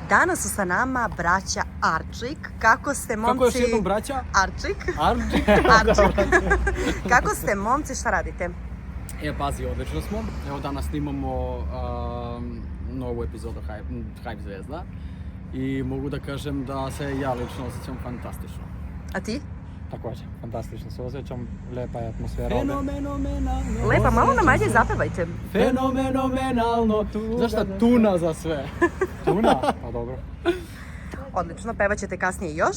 Danas su sa nama braća Arčik. Kako ste, momci? Kako još jednom braća? Arčik. Arčik. Kako ste, momci, šta radite? Pazi, odlično smo. Evo danas snimamo novu epizodu Hype Zvezda. I mogu da kažem da se ja lično osjećam fantastično. A ti? Također, fantastično se osjećam, lepa je atmosfera ovdje. Fenomenalno. Lepa, malo nam ajde zapevajte. Fenomenalno. Znaš šta, tuna za sve. Tuna? Pa dobro. Odlično, pevat ćete kasnije još.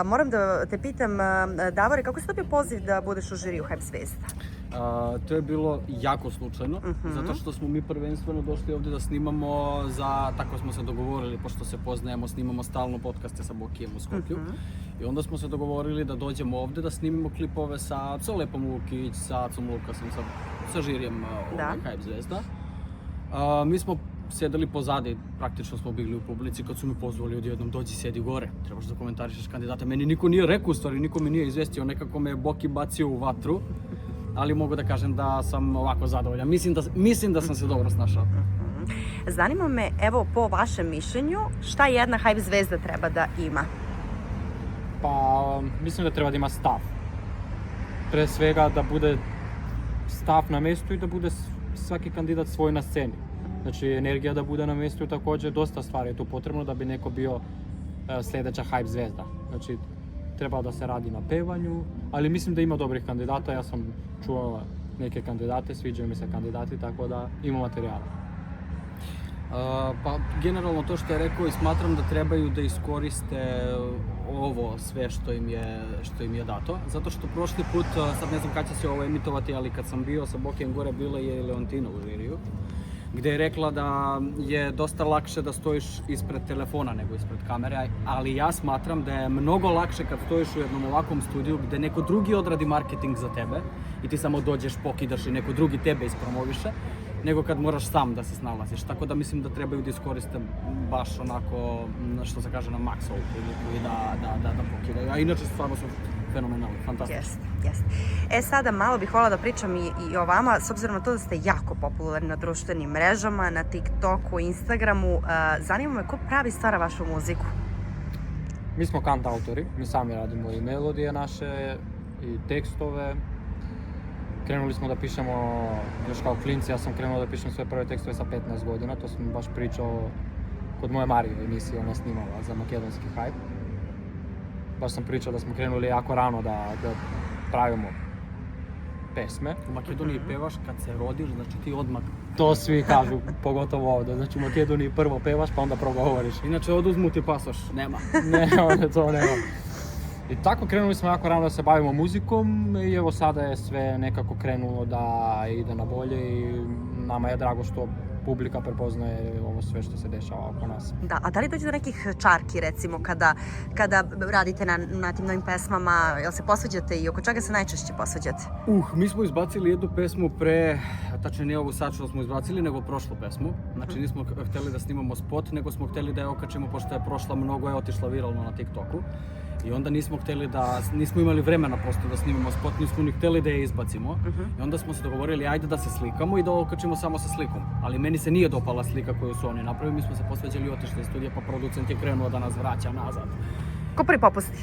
Moram da te pitam, Davore, kako si dobio poziv da budeš u žiriju Hype Zvezda? To je bilo jako slučajno, zato što smo mi prvenstveno došli ovdje da snimamo tako smo se dogovorili, pošto se poznajemo, snimamo stalno podcaste sa Bokijem u Skoplju. I onda smo se dogovorili da dođemo ovdje da snimimo klipove sa Colepom Lukić, sa Acom Lukasom, sa žirijem Hype Zvezda. Mi smo sjedili pozadi, praktično smo bili u publici kad su mi pozvali odjednom dođi sjedi gore, trebaš da komentarišeš kandidata. Meni niko nije rekao, u stvari niko me nije izvestio, nekako me Boki bacio u vatru. Ali mogu da kažem da sam ovako zadovoljan. Mislim da sam se dobro snašao. Zanima me, evo, po vašem mišljenju, šta jedna Hype Zvezda treba da ima? Pa, mislim da treba da ima stav. Pre svega da bude stav na mjestu i da bude svaki kandidat svoj na sceni. Znači, energija da bude na mjestu i također dosta stvari je tu potrebno da bi neko bio sljedeća Hype Zvezda. Znači, treba da se radi na pevanju, ali mislim da ima dobrih kandidata. Ja sam čuo neke kandidate, sviđaju mi se kandidati, tako da ima materijala. Pa generalno to što je rekao i smatram da trebaju da iskoriste ovo sve što im je dato. Zato što prošli put, sad ne znam kad će se ovo emitovati, ali kad sam bio sa Bokijem gore, bila je Leontina u žiriju, gdje je rekla da je dosta lakše da stojiš ispred telefona nego ispred kamere, ali ja smatram da je mnogo lakše kad stojiš u jednom ovakvom studiju gdje neko drugi odradi marketing za tebe i ti samo dođeš, pokidaš i neko drugi tebe ispromoviše, nego kad moraš sam da se snalaziš. Tako da mislim da trebaju da iskoriste baš onako, što se kaže, na maks ovu priliku i da pokidaju. A inače stvarno su fenomenalni, fantastični. Jeste. Sada malo bih voljela da pričam i o vama, s obzirom na to da ste jako popularni na društvenim mrežama, na TikToku, Instagramu. Zanima me ko pravi stvara vašu muziku? Mi smo kantautori, mi sami radimo i melodije naše i tekstove. Krenuli smo da pišemo još kao klinci, ja sam krenuo da pišem sve prve tekstove sa 15 godina, to sam baš pričao kod moje Marije emisije, ona snimala za makedonski Hype. Baš sam pričao da smo krenuli jako rano da pravimo pesme. U Makedoniji pevaš kad se rodiš, znači ti odmah... To svi kažu, pogotovo ovdje. Znači u Makedoniji prvo pevaš pa onda progovoriš. Inače oduzmu ti pasoš, nema. Ne, onda to nema. I tako krenuli smo jako rano da se bavimo muzikom i evo sada je sve nekako krenulo da ide na bolje i nama je drago što publika prepoznaje ovo sve što se dešava oko nas. Da, a da li dođe do nekih čarki, recimo, kada radite na tim novim pesmama, jel se posvađate i oko čega se najčešće posvađate? Mi smo izbacili jednu pesmu tačnije ne ovu sad što smo izbacili, nego prošlu pesmu. Znači nismo htjeli da snimamo spot, nego smo htjeli da je okačimo, pošto je prošla, mnogo je otišla viralno na TikToku. I onda nismo imali vremena prosto da snimamo spot, nismo ni htjeli da je izbacimo. I onda smo se dogovorili, ajde da se slikamo i da okačimo samo sa slikom. Ali meni se nije dopala slika koju su oni napravili, mi smo se posveđali i otišli iz studija, pa producent je krenuo da nas vraća nazad. Ko prvi popusti?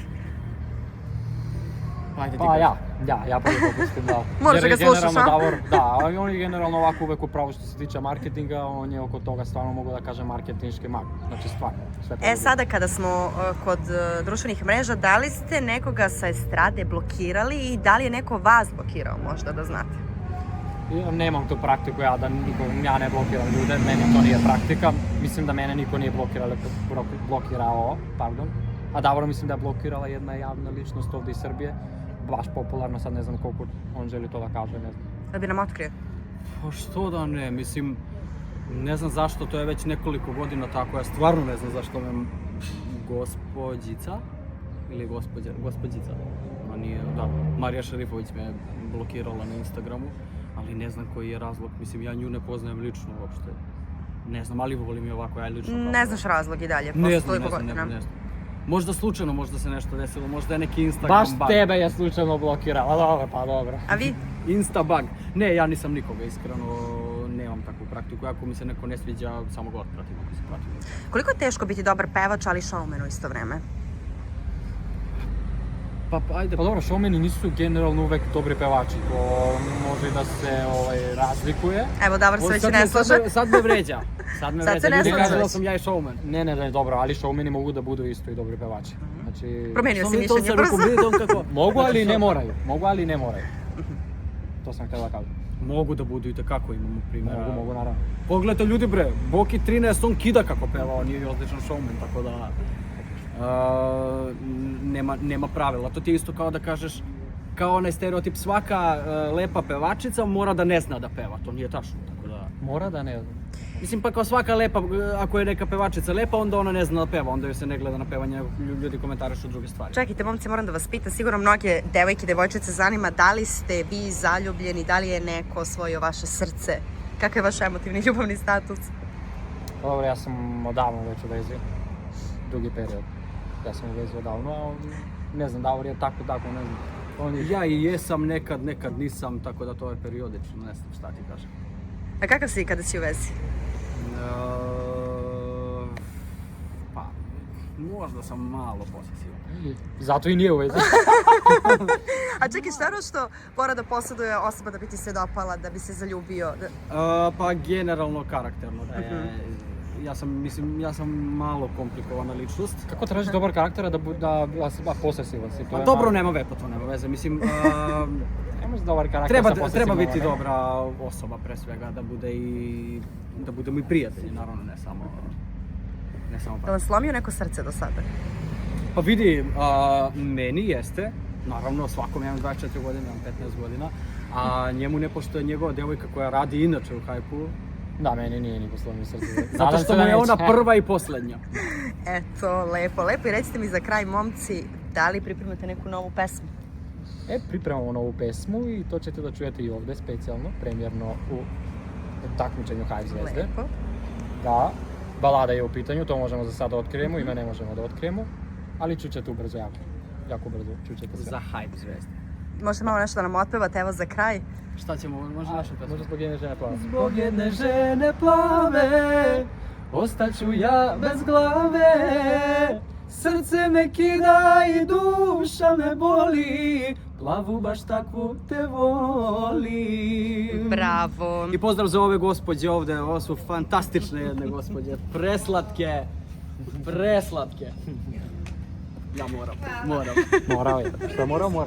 Ajde, pa ja prvi popustim, da. Moraš da ga slušaš, a? Da, ali on je generalno ovako uvek upravo što se tiče marketinga, on je oko toga stvarno, mogu da kažem, marketinški mag. Znači stvarno. Sada kada smo kod društvenih mreža, da li ste nekoga sa estrade blokirali i da li je neko vas blokirao, možda da znate? Ja nemam tu praktiku, ja ne blokiram ljude, meni to nije praktika. Mislim da mene niko nije blokirao, a Davoro mislim da je blokirala jedna javna ličnost ovdje iz Srbije. Baš popularno, sad ne znam koliko on želi to da kaže, ne znam. Da bi nam otkrio? Pa što da ne, mislim, ne znam zašto, to je već nekoliko godina tako, ja stvarno ne znam zašto me gospođica, ili gospođica, Marija Šerifović me blokirala na Instagramu, ali ne znam koji je razlog, mislim, ja nju ne poznajem lično uopšte. Ne znam, ali volim je ovako, ja lično. Ne znaš razlog i dalje, ne znam. Možda slučajno, možda se nešto desilo, možda je neki Instagram baš bug. Baš tebe je slučajno blokirala, dobro, pa dobro. A vi? Insta bug. Ne, ja nisam nikoga iskreno, nemam takvu praktiku. Ako mi se neko ne sviđa, samo ga otpratim ako se pratim. Koliko je teško biti dobar pevač, ali showman u isto vreme? Pa ajde, Pa dobro, showmeni nisu generalno uvek dobri pevači, to može da se razlikuje. Evo, Davor se već ne slaže. Sad me vređa. Sad me Sad se vređa. ne Ljudi slažeš. kažu da sam ja i showman. Ne, dobro, ali showmeni mogu da budu isto i dobri pevači. Znači, Promenio si To mišljenje se brzo. rukom vidi on kako... mogu, ali Znači, ne moraju. Mogu, ali ne moraju. To sam htjela kažem. Mogu da budu i tekako, imamo primjera. Mogu, naravno. Pogledajte ljudi bre, Boki 13, on kida kako peva, on je odličan showman, tako da... nema pravila. To ti je isto kao da kažeš, kao onaj stereotip, svaka lepa pevačica mora da ne zna da peva, to nije tačno, tako da... Mora da ne znam. Mislim pa kao svaka lepa, ako je neka pevačica lepa, onda ona ne zna da peva, onda joj se ne gleda na pevanje, ljudi komentarišu druge stvari. Čekajte, momci, moram da vas pitam, sigurno mnoge devojke, devojčice zanima da li ste vi zaljubljeni, da li je neko osvojio vaše srce? Kakav je vaš emotivni ljubavni status? Dobro, ja sam odavno već u vezi. Dugi period. Ja sam u vezi odavno, a ne znam, Davor je tako, ne znam. Ja i jesam, nekad nisam, tako da to je periodično, ne znam šta ti kažem. A kakav si kada si u vezi? Pa, možda sam malo posesivan. Zato i nije u vezi. A čekaj, šta je ono što mora da posjeduje osoba da bi ti se dopala, da bi se zaljubio? Pa generalno karakterno da je, ja sam malo komplikovana ličnost. Kako tražiš dobar karaktera da si posesivan si? Pa dobro, nema veze, mislim, Nemaš dobar karakter sa posesivom. treba biti dobra osoba pre svega, da budemo i prijatelji, naravno, ne samo Da vam slomio neko srce do sada? Pa vidi, meni jeste, naravno svakom, ja imam 24 godine, imam 15 godina, a njemu ne, pošto je njegova devojka koja radi inače u Hype-u. Da, meni nije ni poslomio srce. Zato što mu je ona prva i posljednja. Eto, lepo. I recite mi za kraj, momci, da li pripremate neku novu pesmu? Pripremamo novu pesmu i to ćete da čujete i ovdje specijalno, premijerno u takmičenju Hype Zvezde. Lepo. Da, balada je u pitanju, to možemo za sada da otkrijemo, ime ne možemo da otkrijemo, ali čućete ubrzo, jako brzo čućete sve. Za Hype Zvezde. Možete malo nešto da nam otpevate, evo za kraj. Šta ćemo, može nešto pesmu? Može zbog jedne žene plave. Zbog jedne žene plave, ostaću ja bez glave. Srce me kida i duša me boli, plavu baš takvu te volim. Bravo. I pozdrav za ove gospođe ovde, ovo su fantastične jedne gospođe, preslatke. Ja moram. Morao je, što je morao.